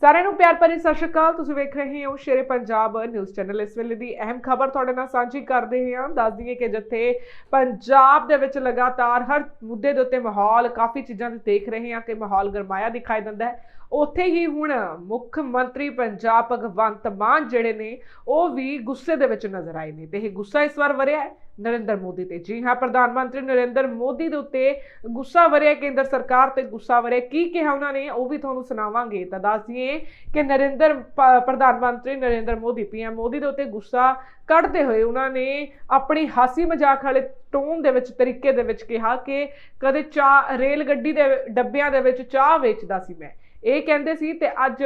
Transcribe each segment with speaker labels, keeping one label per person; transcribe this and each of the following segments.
Speaker 1: ਸਾਰਿਆਂ ਨੂੰ ਪਿਆਰ ਭਰੀ ਸਤਿ ਸ਼੍ਰੀ ਅਕਾਲ। ਤੁਸੀਂ ਵੇਖ ਰਹੇ ਹੋ ਸ਼ੇਰੇ ਪੰਜਾਬ ਨਿਊਜ਼ ਚੈਨਲ। ਇਸ ਵੇਲੇ ਦੀ ਅਹਿਮ ਖਬਰ ਤੁਹਾਡੇ ਨਾਲ ਸਾਂਝੀ ਕਰਦੇ ਹਾਂ। ਦੱਸ ਦਈਏ ਕਿ ਜਿੱਥੇ ਪੰਜਾਬ ਦੇ ਵਿੱਚ ਲਗਾਤਾਰ ਹਰ ਮੁੱਦੇ ਦੇ ਉੱਤੇ ਮਾਹੌਲ ਕਾਫੀ ਚੀਜ਼ਾਂ ਦੇ ਦੇਖ ਰਹੇ ਹਾਂ ਕਿ ਮਾਹੌਲ ਗਰਮਾਇਆ ਦਿਖਾਈ ਦਿੰਦਾ ਹੈ, ਉੱਥੇ ਹੀ ਹੁਣ ਮੁੱਖ ਮੰਤਰੀ ਪੰਜਾਬ ਭਗਵੰਤ ਮਾਨ ਜਿਹੜੇ ਨੇ ਉਹ ਵੀ ਗੁੱਸੇ ਦੇ ਵਿੱਚ ਨਜ਼ਰ ਆਏ ਨੇ। ਤੇ ਇਹ ਗੁੱਸਾ ਇਸ ਵਾਰ ਵਰਿਆ ਹੈ नरेंद्र मोदी ते। जी हाँ, प्रधानमंत्री नरेंद्र मोदी दे उत्ते गुस्सा वरिया केंद्र सरकार ते गुस्सा वरिया की कहा उन्होंने वो भी तुहानूं सुणावांगे। तां दस दईए कि प्रधानमंत्री नरेंद्र मोदी PM मोदी दे उत्ते गुस्सा कढ़दे होए उन्होंने अपनी हासी मजाक वाले टोन दे विच तरीके दे विच कहा कि कदे चाह रेल गड्डी दे डब्बियां दे विच चाह वेचदा सी मैं, ਇਹ ਕਹਿੰਦੇ ਸੀ ਤੇ ਅੱਜ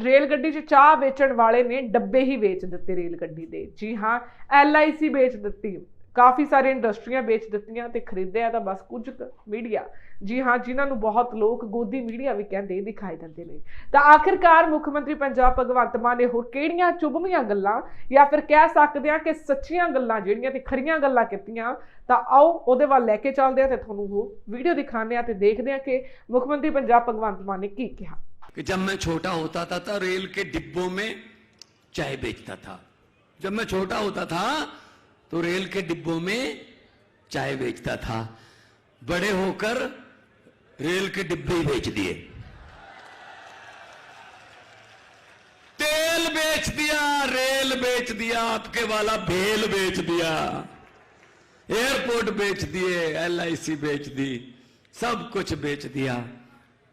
Speaker 1: रेल गड्डी च चाह बेचण वाले ने डब्बे ही बेच दिते रेल गड्डी दे। जी हाँ, LIC बेच दिती, काफ़ी सारी इंडस्ट्रियां बेच दित्तियां ते खरीदिया तां बस कुछ मीडिया। जी हाँ, जिन्होंने बहुत लोग गोदी मीडिया भी कहते दिखाई देते हैं। तो आखिरकार मुख्यमंत्री पंजाब भगवंत मान ने होर किहड़ियां चुभवीआं गल्लां या फिर कह सकते हैं कि सच्चियां गल्लां जिहड़ियां ते खरियां गल्लां कीतियां, तो आओ उहदे वाल लैके चलदे आ ते तुहानूं वो वीडियो दिखाने आ ते देखदे आ कि मुख्यमंत्री पंजाब भगवंत मान ने की कहा।
Speaker 2: कि जब मैं छोटा होता था तो रेल के डिब्बों में चाय बेचता था। जब मैं छोटा होता था तो रेल के डिब्बों में चाय बेचता था। बड़े होकर रेल के डिब्बे ही बेच दिए, तेल बेच दिया, रेल बेच दिया, आपके वाला भेल बेच दिया, एयरपोर्ट बेच दिए, LIC बेच दी, सब कुछ बेच दिया।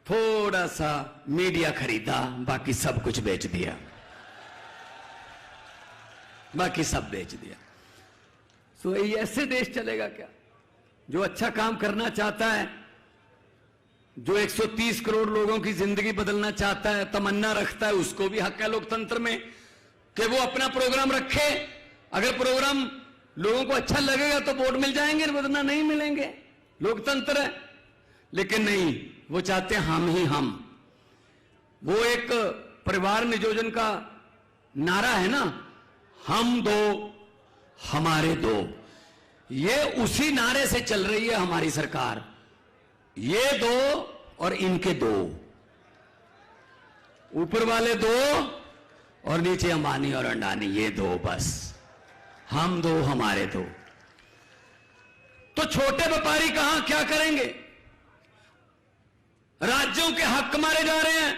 Speaker 2: थोड़ा सा मीडिया खरीदा, बाकी सब कुछ बेच दिया, बाकी सब बेच दिया। तो ये ऐसे देश चलेगा क्या? जो अच्छा काम करना चाहता है, जो 130 करोड़ लोगों की जिंदगी बदलना चाहता है, तमन्ना रखता है, उसको भी हक है लोकतंत्र में कि वो अपना प्रोग्राम रखे। अगर प्रोग्राम लोगों को अच्छा लगेगा तो वोट मिल जाएंगे, वरना नहीं मिलेंगे। लोकतंत्र है। लेकिन नहीं, वो चाहते हैं हम ही हम। वो एक परिवार नियोजन का नारा है ना, हम दो हमारे दो, ये उसी नारे से चल रही है हमारी सरकार। ये दो और इनके दो, ऊपर वाले दो और नीचे अंबानी और अंडानी, ये दो, बस हम दो हमारे दो। तो छोटे व्यापारी कहां क्या करेंगे? राज्यों के हक मारे जा रहे हैं।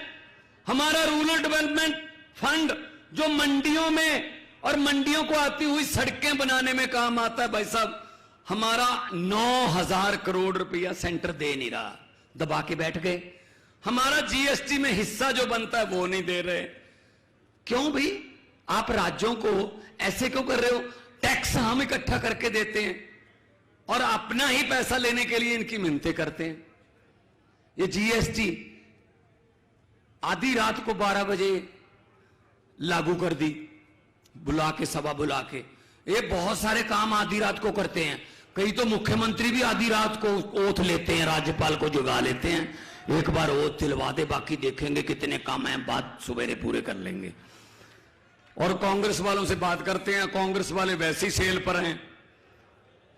Speaker 2: हमारा रूरल डेवलपमेंट फंड जो मंडियों में और मंडियों को आती हुई सड़कें बनाने में काम आता है, भाई साहब हमारा 9,000 करोड़ रुपया सेंटर दे नहीं रहा, दबा के बैठ गए। हमारा GST में हिस्सा जो बनता है वो नहीं दे रहे। क्यों भाई? आप राज्यों को ऐसे क्यों कर रहे हो? टैक्स हम इकट्ठा करके देते हैं और अपना ही पैसा लेने के लिए इनकी मिन्नतें करते हैं। ये GST आधी रात को 12 बजे लागू कर दी, बुला के, सभा बुला के। ये बहुत सारे काम आधी रात को करते हैं। कई तो मुख्यमंत्री भी आधी रात को ओथ लेते हैं, राज्यपाल को जुगा लेते हैं, एक बार ओथ दिलवा दे, बाकी देखेंगे कितने काम हैं, बाद सवेरे पूरे कर लेंगे। और कांग्रेस वालों से बात करते हैं, कांग्रेस वाले वैसी सेल पर हैं।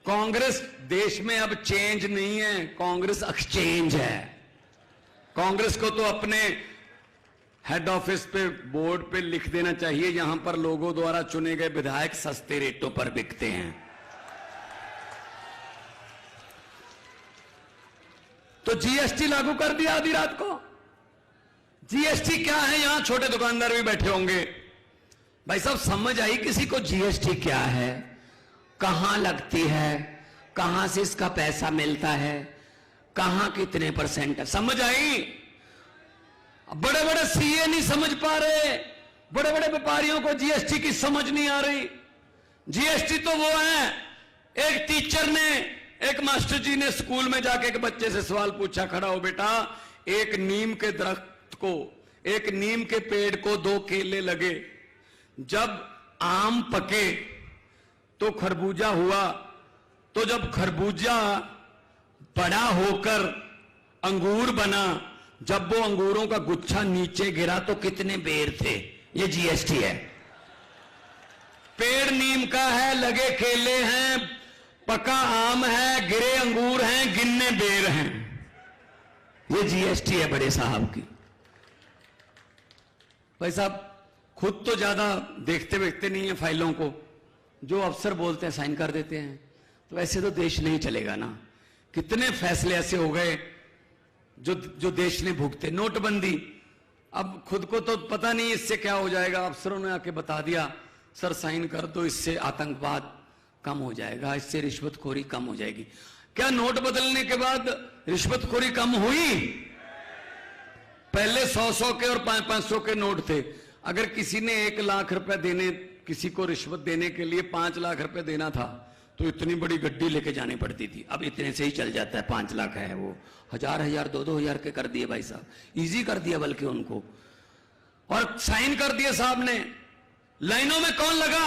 Speaker 2: कांग्रेस देश में अब चेंज नहीं है, कांग्रेस एक्सचेंज है। कांग्रेस को तो अपने हेड ऑफिस पे बोर्ड पे लिख देना चाहिए, यहां पर लोगों द्वारा चुने गए विधायक सस्ते रेटों पर बिकते हैं। तो GST लागू कर दिया आधी रात को। GST क्या है? यहां छोटे दुकानदार भी बैठे होंगे। भाई साहब समझ आई किसी को GST क्या है, कहां लगती है, कहां से इसका पैसा मिलता है, कहां कितने % है? समझ आई? बड़े बड़े CA नहीं समझ पा रहे, बड़े बड़े व्यापारियों को GST की समझ नहीं आ रही। GST तो वो है, एक टीचर ने, एक मास्टर जी ने स्कूल में जाके एक बच्चे से सवाल पूछा, खड़ा हो बेटा, एक नीम के दरख्त को, एक नीम के पेड़ को 2 केले लगे, जब आम पके तो खरबूजा हुआ, तो जब खरबूजा बड़ा होकर अंगूर बना, जब वो अंगूरों का गुच्छा नीचे गिरा तो कितने बेर थे? ये GST है। पेड़ नीम का है, लगे केले हैं, पका आम है, गिरे अंगूर हैं, गिनने बेर हैं। ये GST है बड़े साहब की। भाई साहब खुद तो ज्यादा देखते वेखते नहीं है फाइलों को, जो अफसर बोलते हैं साइन कर देते हैं। तो ऐसे तो देश नहीं चलेगा ना। कितने फैसले ऐसे हो गए जो देश ने भुगते। नोटबंदी, अब खुद को तो पता नहीं इससे क्या हो जाएगा, अफसरों ने आके बता दिया सर साइन कर दो, इससे आतंकवाद कम हो जाएगा, इससे रिश्वतखोरी कम हो जाएगी। क्या नोट बदलने के बाद रिश्वतखोरी कम हुई? पहले 100-100 के और 500-500 के नोट थे। अगर किसी ने 1 लाख रुपए देने, किसी को रिश्वत देने के लिए 5 लाख रुपए देना था तो इतनी बड़ी गड्डी लेके जानी पड़ती थी। अब इतने से ही चल जाता है, 5 लाख है वो 1000-1000 2-2000 के कर दिए भाई साहब, इजी कर दिया बल्कि उनको। और साइन कर दिए साहब ने। लाइनों में कौन लगा?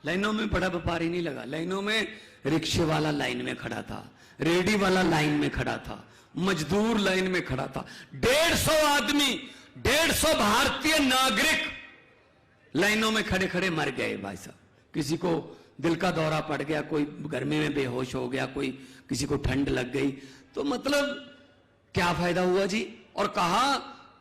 Speaker 2: लाइनों में बड़ा व्यापारी नहीं लगा, लाइनों में रिक्शे वाला लाइन में खड़ा था, रेडी वाला लाइन में खड़ा था, मजदूर लाइन में खड़ा था। 150 आदमी, 150 भारतीय नागरिक लाइनों में खड़े खड़े मर गए भाई साहब। किसी को दिल का दौरा पड़ गया, कोई गर्मी में बेहोश हो गया, कोई किसी को ठंड लग गई। तो मतलब क्या फायदा हुआ जी? और कहा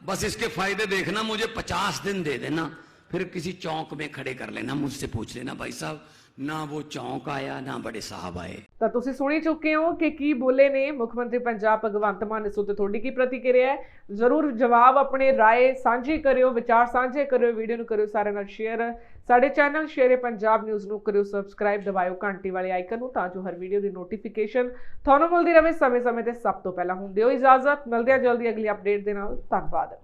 Speaker 2: बस इसके फायदे देखना, मुझे 50 दिन दे देना, फिर किसी चौक में खड़े कर लेना, मुझसे पूछ लेना। भाई साहब ना वो चौक आया ना बड़े साहब आए।
Speaker 1: ਤਾਂ ਤੁਸੀਂ ਸੁਣੀ ਚੁੱਕੇ ਹੋ ਕਿ ਕੀ ਬੋਲੇ ਨੇ ਮੁੱਖ ਮੰਤਰੀ ਪੰਜਾਬ ਭਗਵੰਤ ਮਾਨ। ਇਸ ਉੱਤੇ ਤੁਹਾਡੀ ਕੀ ਪ੍ਰਤੀਕਿਰਿਆ ਹੈ? ਜ਼ਰੂਰ ਜਵਾਬ ਆਪਣੇ ਰਾਏ ਸਾਂਝੀ ਕਰਿਓ, ਵਿਚਾਰ ਸਾਂਝੇ ਕਰਿਓ, ਵੀਡੀਓ ਨੂੰ ਕਰਿਓ ਸਾਰਿਆਂ ਨਾਲ ਸ਼ੇਅਰ। ਸਾਡੇ ਚੈਨਲ ਸ਼ੇਰੇ ਪੰਜਾਬ ਨਿਊਜ਼ ਨੂੰ ਕਰਿਓ ਸਬਸਕ੍ਰਾਈਬ, ਦਬਾਇਓ ਘੰਟੀ ਵਾਲੇ ਆਈਕਨ ਨੂੰ ਤਾਂ ਜੋ ਹਰ ਵੀਡੀਓ ਦੀ ਨੋਟੀਫਿਕੇਸ਼ਨ ਤੁਹਾਨੂੰ ਮਿਲਦੀ ਰਹੇ ਸਮੇਂ-ਸਮੇਂ ਤੇ। ਸਭ ਤੋਂ ਪਹਿਲਾਂ ਹੁੰਦੇ ਹੋ ਇਜਾਜ਼ਤ, ਮਿਲਦੇ ਹਾਂ ਜਲਦੀ ਅਗਲੀ ਅਪਡੇਟ ਦੇ ਨਾਲ। ਧੰਨਵਾਦ।